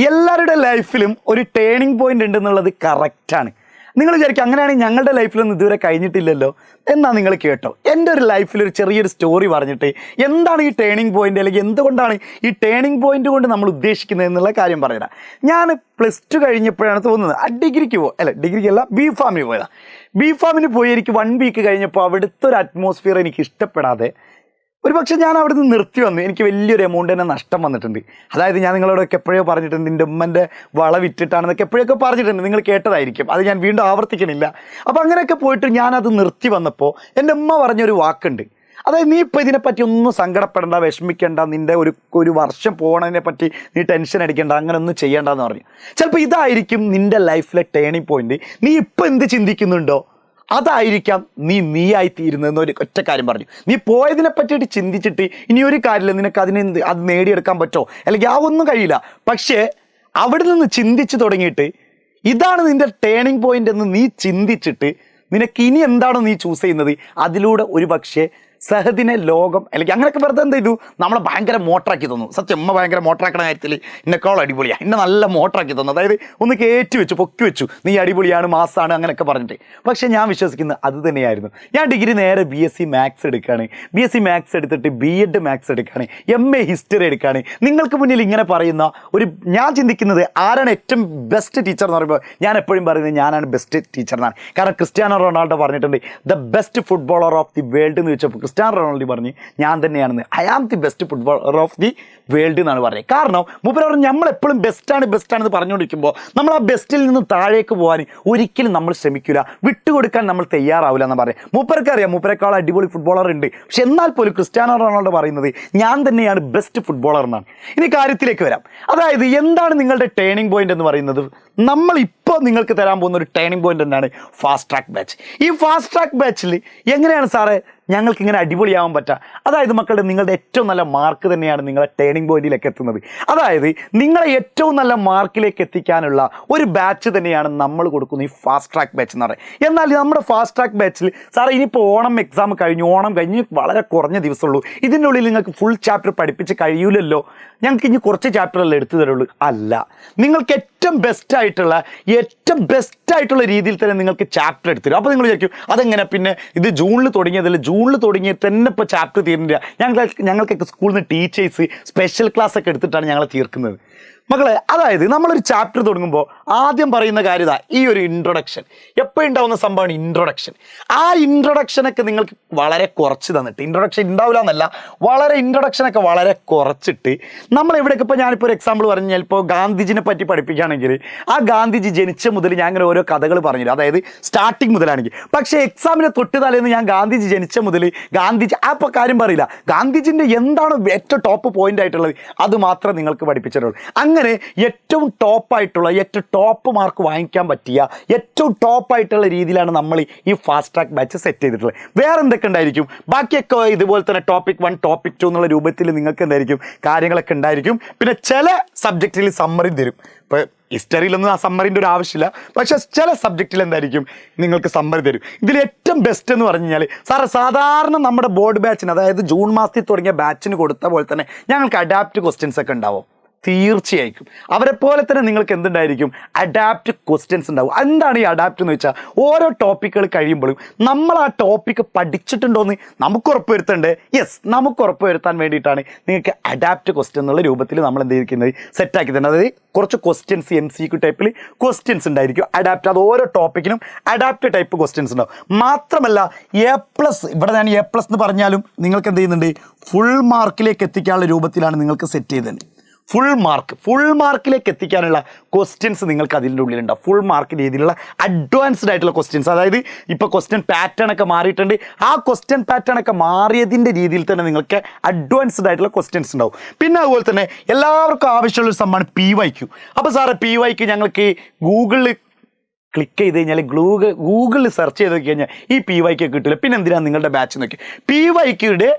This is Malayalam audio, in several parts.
എല്ലാവരുടെ ലൈഫിലും ഒരു ടേണിംഗ് പോയിന്റ് ഉണ്ടെന്നുള്ളത് കറക്റ്റാണ്. നിങ്ങൾ വിചാരിക്കും അങ്ങനെയാണെങ്കിൽ ഞങ്ങളുടെ ലൈഫിലൊന്നും ഇതുവരെ കഴിഞ്ഞിട്ടില്ലല്ലോ എന്നാ നിങ്ങൾ കേട്ടോ. എൻ്റെ ഒരു ലൈഫിലൊരു ചെറിയൊരു സ്റ്റോറി പറഞ്ഞിട്ട് എന്താണ് ഈ ടേണിംഗ് പോയിന്റ്, അല്ലെങ്കിൽ എന്തുകൊണ്ടാണ് ഈ ടേണിംഗ് പോയിന്റ് കൊണ്ട് നമ്മൾ ഉദ്ദേശിക്കുന്നത് എന്നുള്ള കാര്യം പറയാം. ഞാൻ +2 കഴിഞ്ഞപ്പോഴാണ് തോന്നുന്നത് ഡിഗ്രിക്ക് ഡിഗ്രിക്കല്ല ബി ഫാമിന് പോയതാണ്. ബി ഫാമിന് പോയി എനിക്ക് 1 വീക്ക് കഴിഞ്ഞപ്പോൾ അവിടുത്തെ ഒരു അറ്റ്മോസ്ഫിയർ എനിക്ക് ഇഷ്ടപ്പെടാതെ ഒരു പക്ഷേ ഞാൻ അവിടെ നിന്ന് നിർത്തി വന്നു. എനിക്ക് വലിയൊരു എമൗണ്ട് തന്നെ നഷ്ടം വന്നിട്ടുണ്ട്. അതായത് ഞാൻ നിങ്ങളോടൊക്കെ എപ്പോഴോ പറഞ്ഞിട്ടുണ്ട്, എൻ്റെ ഉമ്മൻ്റെ വള വിറ്റിട്ടാണെന്നൊക്കെ എപ്പോഴൊക്കെ പറഞ്ഞിട്ടുണ്ട്, നിങ്ങൾ കേട്ടതായിരിക്കും, അത് ഞാൻ വീണ്ടും ആവർത്തിക്കണില്ല. അപ്പോൾ അങ്ങനെയൊക്കെ പോയിട്ട് ഞാനത് നിർത്തി വന്നപ്പോൾ എൻ്റെ ഉമ്മ പറഞ്ഞൊരു വാക്കുണ്ട്. അതായത് നീ ഇപ്പോൾ ഇതിനെപ്പറ്റി ഒന്നും സങ്കടപ്പെടേണ്ട, വിഷമിക്കേണ്ട, നിൻ്റെ ഒരു വർഷം പോകണതിനെ പറ്റി നീ ടെൻഷൻ അടിക്കേണ്ട, അങ്ങനെ ഒന്നും ചെയ്യേണ്ടെന്ന് പറഞ്ഞു. ചിലപ്പോൾ ഇതായിരിക്കും നിൻ്റെ ലൈഫിലെ ടേണിംഗ് പോയിന്റ്. നീ ഇപ്പോൾ എന്ത് ചിന്തിക്കുന്നുണ്ടോ അതായിരിക്കാം നീയായി തീരുന്നതെന്ന് ഒരു ഒറ്റ കാര്യം പറഞ്ഞു. നീ പോയതിനെ പറ്റിയിട്ട് ചിന്തിച്ചിട്ട് ഇനി ഒരു കാര്യമില്ല, നിനക്ക് അത് നേടിയെടുക്കാൻ പറ്റുമോ അല്ലെങ്കിൽ ഒന്നും കഴിയില്ല. പക്ഷേ അവിടെ നിന്ന് ചിന്തിച്ച് തുടങ്ങിയിട്ട് ഇതാണ് നിൻ്റെ ടേണിംഗ് പോയിന്റ് എന്ന് നീ ചിന്തിച്ചിട്ട് നിനക്ക് ഇനി എന്താണോ നീ ചൂസ് ചെയ്യുന്നത് അതിലൂടെ ഒരു പക്ഷേ സഹദിനെ ലോകം അല്ലെങ്കിൽ അങ്ങനെയൊക്കെ വെറുതെ എന്ത് ചെയ്തു നമ്മളെ ഭയങ്കര മോട്ടറാക്കി തന്നു. സത്യം അമ്മ ഭയങ്കര മോട്ടറാക്കണ കാര്യത്തിൽ എന്നെക്കാളും അടിപൊളിയാണ്, എന്നെ നല്ല മോട്ടറാക്കി തന്നു. അതായത് ഒന്ന് കയറ്റി വെച്ചു, പൊക്കി വെച്ചു, നീ അടിപൊളിയാണ്, മാസാണ് അങ്ങനെയൊക്കെ പറഞ്ഞിട്ട്. പക്ഷേ ഞാൻ വിശ്വസിക്കുന്നത് അത് തന്നെയായിരുന്നു. ഞാൻ ഡിഗ്രി നേരെ BSc മാത്സ് എടുക്കുകയാണ്. BSc മാത്സ് എടുത്തിട്ട് B.Ed മാത്സ് എടുക്കുകയാണ്, MA ഹിസ്റ്ററി എടുക്കുകയാണ്. നിങ്ങൾക്ക് മുന്നിൽ ഇങ്ങനെ പറയുന്ന ഞാൻ ചിന്തിക്കുന്നത് ആരാണ് ഏറ്റവും ബെസ്റ്റ് ടീച്ചർ എന്ന് പറയുമ്പോൾ ഞാൻ എപ്പോഴും പറയുന്നത് ഞാനാണ് ബെസ്റ്റ് ടീച്ചർ എന്നാണ്. കാരണം ക്രിസ്ത്യാനോ റൊണാൾഡോ പറഞ്ഞിട്ടുണ്ട് the best footballer of the world എന്ന് വെച്ചപ്പോൾ ക്രിസ്ത്യാനോ റൊണാൾഡോ പറഞ്ഞ് ഞാൻ തന്നെയാണെന്ന്. I am the best footballer of the world എന്നാണ് പറയുന്നത്. കാരണം മൂപ്പര് പറഞ്ഞ് നമ്മളെപ്പോഴും ബെസ്റ്റാണെന്ന് പറഞ്ഞുകൊണ്ടിരിക്കുമ്പോൾ നമ്മൾ ആ ബെസ്റ്റിൽ നിന്ന് താഴേക്ക് പോകാൻ ഒരിക്കലും നമ്മൾ ശ്രമിക്കില്ല, വിട്ടുകൊടുക്കാൻ നമ്മൾ തയ്യാറാവില്ല എന്ന് പറയാം. മൂപ്പർക്കറിയാം മൂപ്പരെക്കാൾ അടിപൊളി ഫുട്ബോളർ ഉണ്ട്. പക്ഷെ എന്നാൽ പോലും ക്രിസ്ത്യാനോ റൊണാൾഡോ പറയുന്നത് ഞാൻ തന്നെയാണ് ബെസ്റ്റ് ഫുട്ബോളർ എന്നാണ്. ഇനി കാര്യത്തിലേക്ക് വരാം. അതായത് എന്താണ് നിങ്ങളുടെ ടേണിംഗ് പോയിന്റ് എന്ന് പറയുന്നത്? നമ്മളിപ്പോൾ നിങ്ങൾക്ക് തരാൻ പോകുന്ന ഒരു ടേണിംഗ് പോയിന്റ് എന്താണ്? Fast track batch. ഈ ഫാസ്റ്റ് ട്രാക്ക് ബാച്ചിൽ എങ്ങനെയാണ് സാറേ ഞങ്ങൾക്ക് ഇങ്ങനെ അടിപൊളിയാവാൻ പറ്റുക? അതായത് മക്കളുടെ നിങ്ങളുടെ ഏറ്റവും നല്ല മാർക്ക് തന്നെയാണ് നിങ്ങളെ ടേണിംഗ് പോയിന്റിലേക്ക് എത്തുന്നത്. അതായത് നിങ്ങളെ ഏറ്റവും നല്ല മാർക്കിലേക്ക് എത്തിക്കാനുള്ള ഒരു ബാച്ച് തന്നെയാണ് നമ്മൾ കൊടുക്കുന്ന ഈ ഫാസ്റ്റ് ട്രാക്ക് ബാച്ച് എന്ന് പറയുന്നത്. എന്നാൽ നമ്മുടെ ഫാസ്റ്റ് ട്രാക്ക് ബാച്ചിൽ സാറേ ഇനിയിപ്പോൾ ഓണം കഴിഞ്ഞ് വളരെ കുറഞ്ഞ ദിവസമുള്ളൂ, ഇതിൻ്റെ ഉള്ളിൽ നിങ്ങൾക്ക് ഫുൾ ചാപ്റ്റർ പഠിപ്പിച്ച് കഴിയൂലല്ലോ, ഞങ്ങൾക്ക് ഇനി കുറച്ച് ചാപ്റ്ററല്ലേ എടുത്തു തരുള്ളൂ. അല്ല, നിങ്ങൾക്ക് ഏറ്റവും ബെസ്റ്റ് ആയിട്ടുള്ള രീതിയിൽ തന്നെ നിങ്ങൾക്ക് ചാപ്റ്റർ എടുത്തു തരും. അപ്പോൾ നിങ്ങൾ വിചാരിക്കും അതെങ്ങനെ, പിന്നെ ഇത് ജൂണിൽ തുടങ്ങിയ തന്നെ ഇപ്പോൾ ചാപ്റ്റർ തീരുന്നില്ല. ഞങ്ങൾക്കൊക്കെ സ്കൂളിൽ നിന്ന് ടീച്ചേഴ്സ് സ്പെഷ്യൽ ക്ലാസ് ഒക്കെ എടുത്തിട്ടാണ് ഞങ്ങളെ തീർക്കുന്നത്. മക്കളെ, അതായത് നമ്മളൊരു ചാപ്റ്റർ തുടങ്ങുമ്പോൾ ആദ്യം പറയുന്ന കാര്യം ഈ ഒരു ഇൻട്രൊഡക്ഷൻ. എപ്പോഴും ഉണ്ടാവുന്ന സംഭവമാണ് ഇൻട്രൊഡക്ഷൻ. ആ ഇൻട്രൊഡക്ഷനൊക്കെ നിങ്ങൾക്ക് വളരെ കുറച്ച് തന്നിട്ട്, ഇൻട്രൊഡക്ഷൻ ഉണ്ടാവില്ല എന്നല്ല, ഇൻട്രൊഡക്ഷനൊക്കെ വളരെ കുറച്ചിട്ട് നമ്മളെവിടെയൊക്കെ ഇപ്പോൾ ഞാനിപ്പോൾ ഒരു എക്സാമ്പിൾ പറഞ്ഞാൽ ഇപ്പോൾ ഗാന്ധിജിനെ പറ്റി പഠിപ്പിക്കുകയാണെങ്കിൽ ആ ഗാന്ധിജി ജനിച്ച മുതൽ ഞാൻ അങ്ങനെ ഓരോ കഥകൾ പറഞ്ഞു, അതായത് സ്റ്റാർട്ടിങ് മുതലാണെങ്കിൽ. പക്ഷേ എക്സാമിനെ തൊട്ട് തലേന്ന് ഞാൻ ഗാന്ധിജി ജനിച്ച മുതൽ അപ്പോൾ കാര്യം പറയില്ല. ഗാന്ധിജിൻ്റെ എന്താണ് ഏറ്റവും ടോപ്പ് പോയിന്റ് ആയിട്ടുള്ളത് അത് മാത്രം നിങ്ങൾക്ക് പഠിപ്പിച്ചിട്ടുള്ളൂ. അങ്ങനെ ഏറ്റവും ടോപ്പ് മാർക്ക് വാങ്ങിക്കാൻ പറ്റിയ ഏറ്റവും ടോപ്പായിട്ടുള്ള രീതിയിലാണ് നമ്മൾ ഈ ഫാസ്റ്റ് ട്രാക്ക് ബാച്ച് സെറ്റ് ചെയ്തിട്ടുള്ളത്. വേറെ എന്തൊക്കെ ഉണ്ടായിരിക്കും? ബാക്കിയൊക്കെ ഇതുപോലെ തന്നെ ടോപ്പിക് 1 ടോപ്പിക് 2 എന്നുള്ള രൂപത്തിൽ നിങ്ങൾക്ക് എന്തായിരിക്കും കാര്യങ്ങളൊക്കെ ഉണ്ടായിരിക്കും. പിന്നെ ചില സബ്ജക്റ്റിൽ സമ്മറി തരും. ഇപ്പോൾ ഹിസ്റ്ററിയിലൊന്നും ആ സമ്മറിൻ്റെ ഒരു ആവശ്യമില്ല, പക്ഷേ ചില സബ്ജക്റ്റിൽ എന്തായിരിക്കും നിങ്ങൾക്ക് സമ്മറി തരും. ഇതിൽ ഏറ്റവും ബെസ്റ്റ് എന്ന് പറഞ്ഞു കഴിഞ്ഞാൽ സാധാരണ നമ്മുടെ ബോർഡ് ബാച്ചിന്, അതായത് ജൂൺ മാസത്തിൽ തുടങ്ങിയ ബാച്ചിന് കൊടുത്ത പോലെ തന്നെ ഞങ്ങൾക്ക് അഡാപ്റ്റ് ക്വസ്റ്റ്യൻസ് ഒക്കെ ഉണ്ടാവും. തീർച്ചയായിട്ടും അവരെ പോലെ തന്നെ നിങ്ങൾക്ക് എന്തുണ്ടായിരിക്കും? അഡാപ്റ്റ് ക്വസ്റ്റ്യൻസ് ഉണ്ടാവും. എന്താണ് ഈ അഡാപ്റ്റ് എന്ന് വെച്ചാൽ ഓരോ ടോപ്പിക്കുകൾ കഴിയുമ്പോഴും നമ്മൾ ആ ടോപ്പിക്ക് പഠിച്ചിട്ടുണ്ടോയെന്ന് നമുക്ക് ഉറപ്പുവരുത്തണ്ടേ? നമുക്ക് ഉറപ്പുവരുത്താൻ വേണ്ടിയിട്ടാണ് നിങ്ങൾക്ക് അഡാപ്റ്റ് ക്വസ്റ്റ്യൻ എന്നുള്ള രൂപത്തിൽ നമ്മൾ എന്ത് ചെയ്തിരിക്കുന്നത് സെറ്റാക്കി തന്നെ. അതായത് കുറച്ച് ക്വസ്റ്റ്യൻസ് MCQ ടൈപ്പിൽ ക്വസ്റ്റ്യൻസ് ഉണ്ടായിരിക്കും അഡാപ്റ്റ്. അത് ഓരോ ടോപ്പിക്കിനും അഡാപ്റ്റ് ടൈപ്പ് ക്വസ്റ്റ്യൻസ് ഉണ്ടാവും. മാത്രമല്ല A+, ഇവിടെ ഞാൻ A+ എന്ന് പറഞ്ഞാലും നിങ്ങൾക്ക് എന്ത് ചെയ്യുന്നുണ്ട്? ഫുൾ മാർക്കിലേക്ക് എത്തിക്കാനുള്ള രൂപത്തിലാണ് നിങ്ങൾക്ക് സെറ്റ് ചെയ്തത്. ഫുൾ മാർക്കിലേക്ക് എത്തിക്കാനുള്ള ക്വസ്റ്റ്യൻസ് നിങ്ങൾക്ക് അതിൻ്റെ ഉള്ളിലുണ്ടാവും. ഫുൾ മാർക്ക് രീതിയിലുള്ള അഡ്വാൻസ്ഡ് ആയിട്ടുള്ള ക്വസ്റ്റ്യൻസ്. അതായത് ഇപ്പോൾ ക്വസ്റ്റ്യൻ പാറ്റേൺ ഒക്കെ മാറിയിട്ടുണ്ട്, ആ ക്വസ്റ്റ്യൻ പാറ്റേൺ ഒക്കെ മാറിയതിൻ്റെ രീതിയിൽ തന്നെ നിങ്ങൾക്ക് അഡ്വാൻസ്ഡ് ആയിട്ടുള്ള ക്വസ്റ്റ്യൻസ് ഉണ്ടാവും. പിന്നെ അതുപോലെ തന്നെ എല്ലാവർക്കും ആവശ്യമുള്ളൊരു സംഭവമാണ് PYQ. അപ്പോൾ സാറേ PYQ ഞങ്ങൾക്ക് ഗൂഗിളിൽ ക്ലിക്ക് ചെയ്ത് കഴിഞ്ഞാൽ ഗൂഗിളിൽ സെർച്ച് ചെയ്ത് നോക്കി കഴിഞ്ഞാൽ ഈ PYQ കിട്ടില്ല. പിന്നെ എന്തിനാണ് നിങ്ങളുടെ ബാച്ച് നോക്കി? PYQയുടെ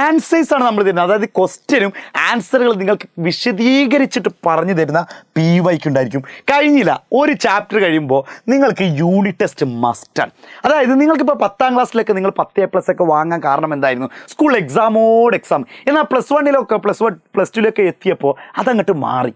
ആൻസേഴ്സാണ് നമ്മൾ തരുന്നത്. അതായത് ക്വസ്റ്റ്യനും ആൻസറുകൾ നിങ്ങൾക്ക് വിശദീകരിച്ചിട്ട് പറഞ്ഞു തരുന്ന PYQ ഉണ്ടായിരിക്കും. കഴിഞ്ഞില്ല, ഒരു ചാപ്റ്റർ കഴിയുമ്പോൾ നിങ്ങൾക്ക് യൂണിറ്റ് ടെസ്റ്റ് മസ്റ്റാണ്. അതായത് നിങ്ങൾക്കിപ്പോൾ 10ാം ക്ലാസ്സിലൊക്കെ നിങ്ങൾ 10A+ ഒക്കെ വാങ്ങാൻ കാരണം എന്തായിരുന്നു? സ്കൂൾ എക്സാമോട് എക്സാം. എന്നാൽ +1 +2 എത്തിയപ്പോൾ അതങ്ങോട്ട് മാറി.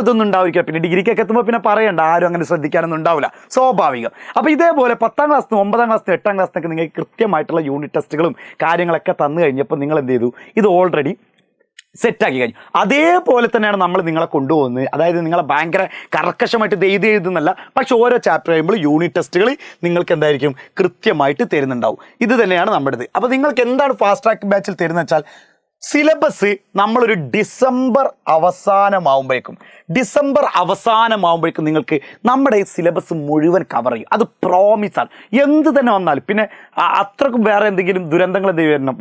ഇതൊന്നും ഉണ്ടാവില്ല. പിന്നെ ഡിഗ്രിക്കൊക്കെ എത്തുമ്പോൾ പിന്നെ പറയണ്ട, ആരും അങ്ങനെ ശ്രദ്ധിക്കാനൊന്നും ഉണ്ടാവില്ല, സ്വാഭാവികം. അപ്പോൾ ഇതേപോലെ 10ാം ക്ലാസ്സിനും 9ാം ക്ലാസ്സിനും 8ാം ക്ലാസ്സിനൊക്കെ നിങ്ങൾക്ക് കൃത്യമായിട്ടുള്ള യൂണിറ്റ് ടെസ്റ്റുകളും കാര്യങ്ങളൊക്കെ തന്നു കഴിഞ്ഞപ്പോൾ നിങ്ങൾ എന്ത് ചെയ്തു? ഇത് ഓൾറെഡി സെറ്റാക്കി കഴിഞ്ഞു. അതേപോലെ തന്നെയാണ് നമ്മൾ നിങ്ങളെ കൊണ്ടുപോകുന്നത്. അതായത് നിങ്ങളെ ഭയങ്കര കർക്കശമായിട്ട് ഇത് എഴുതുന്നല്ല, പക്ഷെ ഓരോ ചാപ്റ്റർ കഴിയുമ്പോൾ യൂണിറ്റ് ടെസ്റ്റുകൾ നിങ്ങൾക്ക് എന്തായിരിക്കും കൃത്യമായിട്ട് തരുന്നുണ്ടാവും. ഇത് തന്നെയാണ് നമ്മുടേത്. അപ്പോൾ നിങ്ങൾക്ക് എന്താണ് ഫാസ്റ്റ് ട്രാക്ക് ബാച്ചിൽ തരുന്നത് വെച്ചാൽ, സിലബസ് നമ്മളൊരു ഡിസംബർ അവസാനമാകുമ്പോഴേക്കും നിങ്ങൾക്ക് നമ്മുടെ ഈ സിലബസ് മുഴുവൻ കവർ ചെയ്യും. അത് പ്രോമിസാണ്. എന്ത് തന്നെ വന്നാലും, പിന്നെ അത്രക്കും വേറെ എന്തെങ്കിലും ദുരന്തങ്ങൾ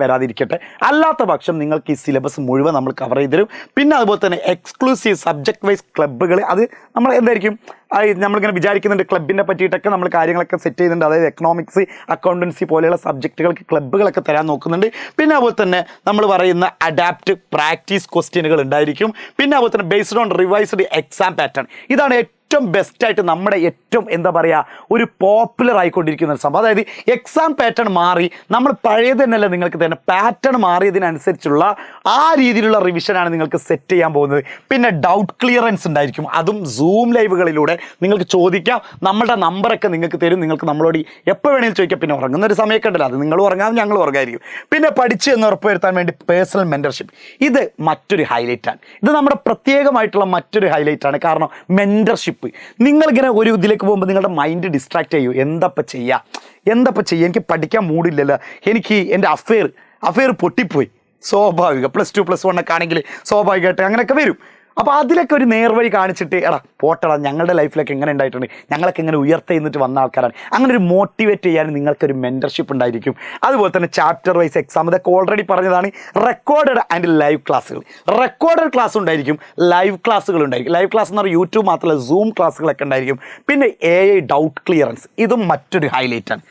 വരാതിരിക്കട്ടെ, അല്ലാത്ത പക്ഷം നിങ്ങൾക്ക് ഈ സിലബസ് മുഴുവൻ നമ്മൾ കവർ ചെയ്ത് തരും. പിന്നെ അതുപോലെ തന്നെ എക്സ്ക്ലൂസീവ് സബ്ജക്ട് വൈസ് ക്ലബ്ബുകൾ, അത് നമ്മൾ എന്തായിരിക്കും നമ്മളിങ്ങനെ വിചാരിക്കുന്നുണ്ട്. ക്ലബിനെ പറ്റിയിട്ടൊക്കെ നമ്മൾ കാര്യങ്ങളൊക്കെ സെറ്റ് ചെയ്യുന്നുണ്ട്. അതായത് എക്കണോമിക്സ്, അക്കൗണ്ടൻസി പോലെയുള്ള സബ്ജക്റ്റുകൾക്ക് ക്ലബ്ബുകളൊക്കെ തരാൻ നോക്കുന്നുണ്ട്. പിന്നെ അതുപോലെ തന്നെ നമ്മൾ പറയുന്ന അഡാപ്റ്റ് പ്രാക്ടീസ് ക്വസ്റ്റ്യനുകൾ ഉണ്ടായിരിക്കും. പിന്നെ അതുപോലെ തന്നെ based on revised exam pattern. ഇതാണ് ഏറ്റവും ബെസ്റ്റായിട്ട് നമ്മുടെ ഏറ്റവും എന്താ പറയുക ഒരു പോപ്പുലർ ആയിക്കൊണ്ടിരിക്കുന്ന ഒരു സംഭവം. അതായത് എക്സാം പാറ്റേൺ മാറി, നമ്മൾ പഴയത് തന്നെയല്ല നിങ്ങൾക്ക് തന്നെ, പാറ്റേൺ മാറിയതിനനുസരിച്ചുള്ള ആ രീതിയിലുള്ള റിവിഷനാണ് നിങ്ങൾക്ക് സെറ്റ് ചെയ്യാൻ പോകുന്നത്. പിന്നെ ഡൗട്ട് ക്ലിയറൻസ് ഉണ്ടായിരിക്കും. അതും സൂം ലൈവുകളിലൂടെ നിങ്ങൾക്ക് ചോദിക്കാം. നമ്മളുടെ നമ്പറൊക്കെ നിങ്ങൾക്ക് തരും. നിങ്ങൾക്ക് നമ്മളോട് എപ്പോൾ വേണമെങ്കിലും ചോദിക്കാം. പിന്നെ ഉറങ്ങുന്ന ഒരു സമയമൊക്കെ ഉണ്ടല്ലോ, അത് നിങ്ങൾ ഉറങ്ങാം, ഞങ്ങൾ ഉറങ്ങായിരിക്കും. പിന്നെ പഠിച്ചു എന്ന് ഉറപ്പുവരുത്താൻ വേണ്ടി പേഴ്സണൽ മെൻറ്റർഷിപ്പ്, ഇത് മറ്റൊരു ഹൈലൈറ്റാണ്. ഇത് നമ്മുടെ പ്രത്യേകമായിട്ടുള്ള മറ്റൊരു ഹൈലൈറ്റാണ്. കാരണം മെൻറ്റർഷിപ്പ്, നിങ്ങളിങ്ങനെ ഒരു ഇതിലേക്ക് പോകുമ്പോൾ നിങ്ങളുടെ മൈൻഡ് ഡിസ്ട്രാക്ട് ചെയ്യൂ. എന്തപ്പം ചെയ്യുക, എനിക്ക് പഠിക്കാൻ മൂടില്ലല്ലോ, എനിക്ക് എൻ്റെ അഫെയർ പൊട്ടിപ്പോയി. സ്വാഭാവികം. +2 +1 ഒക്കെ ആണെങ്കിൽ സ്വാഭാവികമായിട്ട് അങ്ങനെയൊക്കെ വരും. അപ്പോൾ അതിലൊക്കെ ഒരു നേർവഴി കാണിച്ചിട്ട്, പോട്ടടാ, ഞങ്ങളുടെ ലൈഫിലൊക്കെ എങ്ങനെ ഉണ്ടായിട്ടുണ്ട്, ഞങ്ങളൊക്കെ ഇങ്ങനെ ഉയർത്തെഴുന്നിട്ട് വന്ന ആൾക്കാരാണ്, അങ്ങനെ ഒരു മോട്ടിവേറ്റ് ചെയ്യാൻ നിങ്ങൾക്കൊരു മെൻറ്റർഷിപ്പ് ഉണ്ടായിരിക്കും. അതുപോലെ തന്നെ ചാപ്റ്റർ വൈസ് എക്സാം, ഇതൊക്കെ ഓൾറെഡി പറഞ്ഞതാണ്. റെക്കോർഡഡ് ആൻഡ് ലൈവ് ക്ലാസ്സുകൾ, റെക്കോർഡഡ് ക്ലാസ് ഉണ്ടായിരിക്കും, ലൈവ് ക്ലാസ്സുകൾ ഉണ്ടായിരിക്കും. ലൈവ് ക്ലാസ് എന്ന് പറഞ്ഞാൽ യൂട്യൂബ് മാത്രമല്ല, സൂം ക്ലാസ്സുകളൊക്കെ ഉണ്ടായിരിക്കും. പിന്നെ AI ഡൗട്ട് ക്ലിയറൻസ്, ഇതും മറ്റൊരു ഹൈലൈറ്റാണ്.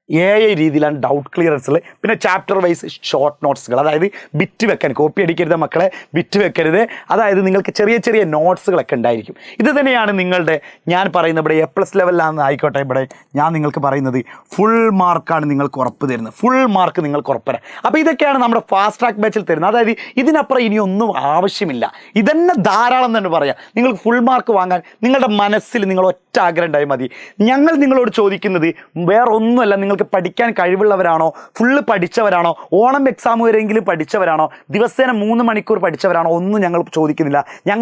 AI രീതിയിലാണ് ഡൗട്ട് ക്ലിയറൻസിൽ. പിന്നെ ചാപ്റ്റർ വൈസ് ഷോർട്ട് നോട്ട്സുകൾ, അതായത് ബിറ്റ് വെക്കാൻ, കോപ്പി അടിക്കരുത് മക്കളെ, ബിറ്റ് വെക്കരുത്. അതായത് നിങ്ങൾക്ക് ചെറിയ ചെറിയ നോട്ട്സുകളൊക്കെ ഉണ്ടായിരിക്കും. ഇത് തന്നെയാണ് നിങ്ങളുടെ, ഞാൻ പറയുന്നത് ഇവിടെ A+ ലെവലിലാണെന്ന് ആയിക്കോട്ടെ, ഇവിടെ ഞാൻ നിങ്ങൾക്ക് പറയുന്നത് ഫുൾ മാർക്കാണ് നിങ്ങൾക്ക് ഉറപ്പ് തരുന്നത്. ഫുൾ മാർക്ക് നിങ്ങൾക്ക് ഉറപ്പ് തരാം. അപ്പോൾ ഇതൊക്കെയാണ് നമ്മുടെ ഫാസ്റ്റ് ട്രാക്ക് ബാച്ചിൽ തരുന്നത്. അതായത് ഇതിനപ്പുറം ഇനിയൊന്നും ആവശ്യമില്ല. ഇതന്നെ ധാരാളം തന്നെ പറയാം. നിങ്ങൾക്ക് ഫുൾ മാർക്ക് വാങ്ങാൻ നിങ്ങളുടെ മനസ്സിൽ നിങ്ങൾ ഒറ്റ ആഗ്രഹം ഉണ്ടായാൽ മതി. ഞങ്ങൾ നിങ്ങളോട് ചോദിക്കുന്നത് വേറെ ഒന്നുമല്ല, നിങ്ങൾക്ക് പഠിക്കാൻ കഴിവുള്ളവരാണോ, ഫുള്ള് പഠിച്ചവരാണോ, ഓണം എക്സാം വരെയെങ്കിലും പഠിച്ചവരാണോ, ദിവസേന 3 മണിക്കൂർ പഠിച്ചവരാണോ, ഒന്നും ഞങ്ങൾ ചോദിക്കുന്നില്ല. ഞാൻ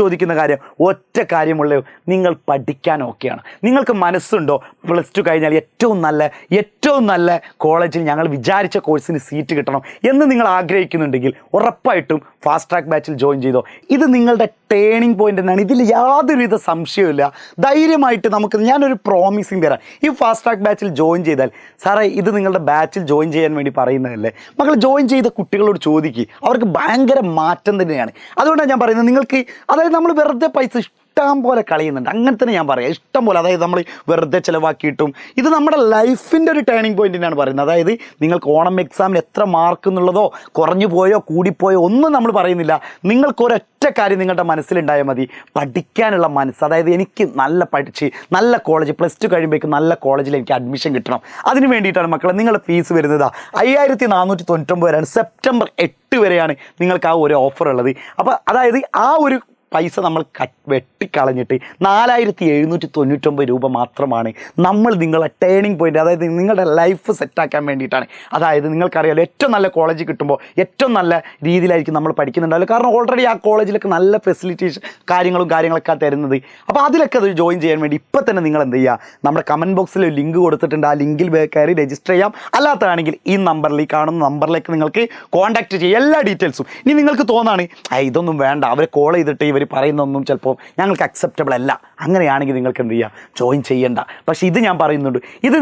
ചോദിക്കുന്ന കാര്യം ഒറ്റ കാര്യമുള്ളൂ, നിങ്ങൾ പഠിക്കാൻ ഓക്കെയാണ്. നിങ്ങൾക്ക് മനസ്സുണ്ടോ +2 കഴിഞ്ഞാൽ ഏറ്റവും നല്ല കോളേജിൽ ഞങ്ങൾ വിചാരിച്ച കോഴ്സിന് സീറ്റ് കിട്ടണം എന്ന് നിങ്ങൾ ആഗ്രഹിക്കുന്നുണ്ടെങ്കിൽ ഉറപ്പായിട്ടും ഫാസ്റ്റ് ട്രാക്ക് ബാച്ചിൽ ജോയിൻ ചെയ്തോ. ഇത് നിങ്ങളുടെ ടേണിംഗ് പോയിന്റ് എന്നാണ്. ഇതിൽ യാതൊരുവിധ സംശയമില്ല. ധൈര്യമായിട്ട് ഞാനൊരു പ്രോമിസിങ് തരാം. ഈ ഫാസ്റ്റ് ട്രാക്ക് ബാച്ചിൽ ജോയിൻ ചെയ്താൽ, സാറേ ഇത് നിങ്ങളുടെ ബാച്ചിൽ ജോയിൻ ചെയ്യാൻ വേണ്ടി പറയുന്നതല്ലേ, മക്കൾ ജോയിൻ ചെയ്ത കുട്ടികളോട് ചോദിക്കുക, അവർക്ക് ഭയങ്കര മാറ്റം തന്നെയാണ്. അതുകൊണ്ടാണ് ഞാൻ പറയുന്നത്, നിങ്ങൾക്ക് അതായത് നമ്മൾ വെറുതെ പൈസ ഇഷ്ടം പോലെ കളയുന്നുണ്ട്, അങ്ങനെ തന്നെ ഞാൻ പറയാം, ഇഷ്ടം പോലെ. അതായത് നമ്മൾ വെറുതെ ചിലവാക്കിയിട്ടും ഇത് നമ്മുടെ ലൈഫിൻ്റെ ഒരു ടേണിംഗ് പോയിന്റിനാണ് പറയുന്നത്. അതായത് നിങ്ങൾക്ക് ഓണം എക്സാമിന് എത്ര മാർക്ക് എന്നുള്ളതോ കുറഞ്ഞു പോയോ കൂടിപ്പോയോ ഒന്നും നമ്മൾ പറയുന്നില്ല. നിങ്ങൾക്ക് ഒരൊറ്റ കാര്യം നിങ്ങളുടെ മനസ്സിലുണ്ടായാൽ മതി, പഠിക്കാനുള്ള മനസ്സ്. അതായത് എനിക്ക് നല്ല പഠിച്ച് നല്ല കോളേജ് +2 കഴിയുമ്പോഴേക്കും നല്ല കോളേജിൽ എനിക്ക് അഡ്മിഷൻ കിട്ടണം. അതിന് വേണ്ടിയിട്ടാണ് മക്കളെ നിങ്ങളുടെ ഫീസ് വരുന്നത് 5499 വരെയാണ്. സെപ്റ്റംബർ 8 വരെയാണ് നിങ്ങൾക്ക് ആ ഒരു ഓഫർ ഉള്ളത്. അപ്പോൾ അതായത് ആ ഒരു പൈസ നമ്മൾ വെട്ടിക്കളഞ്ഞിട്ട് 4799 രൂപ മാത്രമാണ് നമ്മൾ നിങ്ങളെ ടേണിംഗ് പോയിന്റ്, അതായത് നിങ്ങളുടെ ലൈഫ് സെറ്റാക്കാൻ വേണ്ടിയിട്ടാണ്. അതായത് നിങ്ങൾക്കറിയാലോ, ഏറ്റവും നല്ല കോളേജ് കിട്ടുമ്പോൾ ഏറ്റവും നല്ല രീതിയിലായിരിക്കും നമ്മൾ പഠിക്കുന്നുണ്ടാവില്ല. കാരണം ഓൾറെഡി ആ കോളേജിലൊക്കെ നല്ല ഫെസിലിറ്റീസ് കാര്യങ്ങളൊക്കെ തരുന്നത്. അപ്പോൾ അതിലൊക്കെ അത് ജോയിൻ ചെയ്യാൻ വേണ്ടി ഇപ്പോൾ തന്നെ നിങ്ങൾ എന്ത് ചെയ്യുക, നമ്മുടെ കമൻറ്റ് ബോക്സിൽ ഒരു ലിങ്ക് കൊടുത്തിട്ടുണ്ട്, ആ ലിങ്കിൽ കയറി രജിസ്റ്റർ ചെയ്യാം. അല്ലാത്തതാണെങ്കിൽ ഈ നമ്പറിൽ, ഈ കാണുന്ന നമ്പറിലേക്ക് നിങ്ങൾക്ക് കോൺടാക്റ്റ് ചെയ്യാം, എല്ലാ ഡീറ്റെയിൽസും. ഇനി നിങ്ങൾക്ക് തോന്നാണ് ഇതൊന്നും വേണ്ട, അവരെ കോൾ ചെയ്തിട്ട് ഇവർ പറയുന്നൊന്നും ചിലപ്പോൾ ഞങ്ങൾക്ക് അക്സെപ്റ്റബിൾ അല്ല, അങ്ങനെയാണെങ്കിൽ നിങ്ങൾക്ക് എന്ത് ചെയ്യാം, ജോയിൻ ചെയ്യേണ്ട. പക്ഷേ ഇത് ഞാൻ പറയുന്നുണ്ട്, ഇത്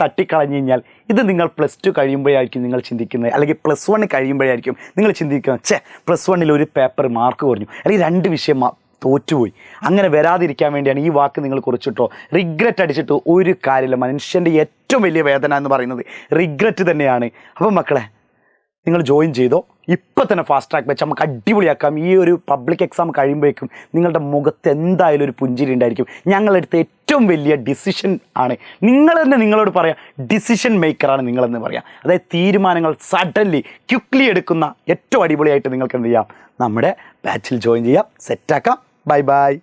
തട്ടിക്കളഞ്ഞു കഴിഞ്ഞാൽ ഇത് നിങ്ങൾ +2 കഴിയുമ്പോഴായിരിക്കും നിങ്ങൾ ചിന്തിക്കുന്നത്, അല്ലെങ്കിൽ +1 കഴിയുമ്പോഴായിരിക്കും നിങ്ങൾ ചിന്തിക്കുന്നത്, +1 ഒരു പേപ്പർ മാർക്ക് കുറഞ്ഞു, അല്ലെങ്കിൽ 2 വിഷയം തോറ്റുപോയി. അങ്ങനെ വരാതിരിക്കാൻ വേണ്ടിയാണ് ഈ വാക്ക് നിങ്ങൾ കുറിച്ചിട്ടോ. റിഗ്രറ്റ് അടിച്ചിട്ടോ ഒരു കാര്യമില്ല. മനുഷ്യൻ്റെ ഏറ്റവും വലിയ വേദന എന്ന് പറയുന്നത് റിഗ്രറ്റ് തന്നെയാണ്. അപ്പം മക്കളെ, നിങ്ങൾ ജോയിൻ ചെയ്തോ. ഇപ്പം തന്നെ ഫാസ്റ്റ് ട്രാക്ക് വെച്ച് നമുക്ക് അടിപൊളിയാക്കാം. ഈ ഒരു പബ്ലിക് എക്സാം കഴിയുമ്പോഴേക്കും നിങ്ങളുടെ മുഖത്ത് എന്തായാലും ഒരു പുഞ്ചിരി ഉണ്ടായിരിക്കും. ഞങ്ങളെടുത്ത ഏറ്റവും വലിയ ഡിസിഷൻ ആണ്. നിങ്ങൾ തന്നെ നിങ്ങളോട് പറയാം, ഡിസിഷൻ മേക്കറാണ് നിങ്ങളെന്ന് പറയാം. അതായത് തീരുമാനങ്ങൾ സഡൻലി ക്വിക്ക്ലി എടുക്കുന്ന ഏറ്റവും അടിപൊളിയായിട്ട് നിങ്ങൾക്ക് എന്ത് ചെയ്യാം, നമ്മുടെ ബാച്ചിൽ ജോയിൻ ചെയ്യാം. സെറ്റാക്കാം. Bye by.